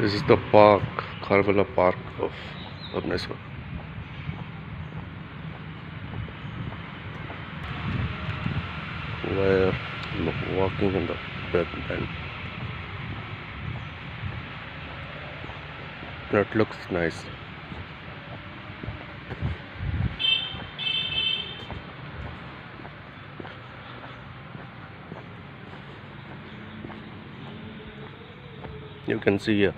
This is the park, Kharvala Park of Bhubaneswar. We're walking in the bed and it looks nice. You can see here.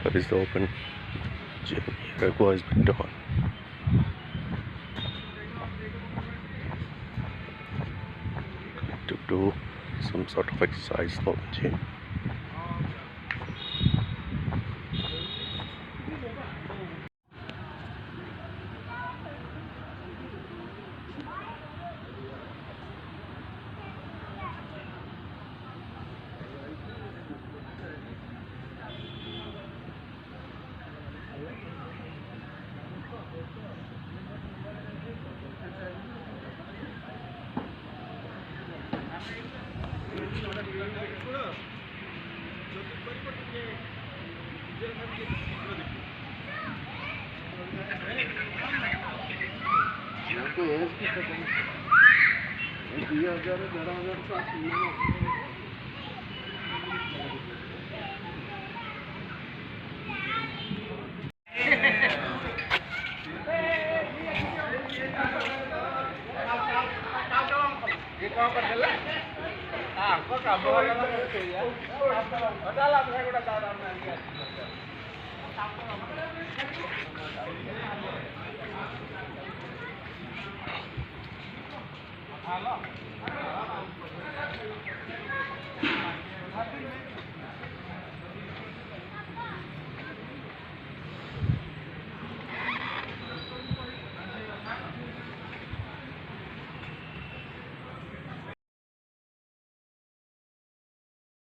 That is the open gym. Here has been done to do some sort of exercise for the gym.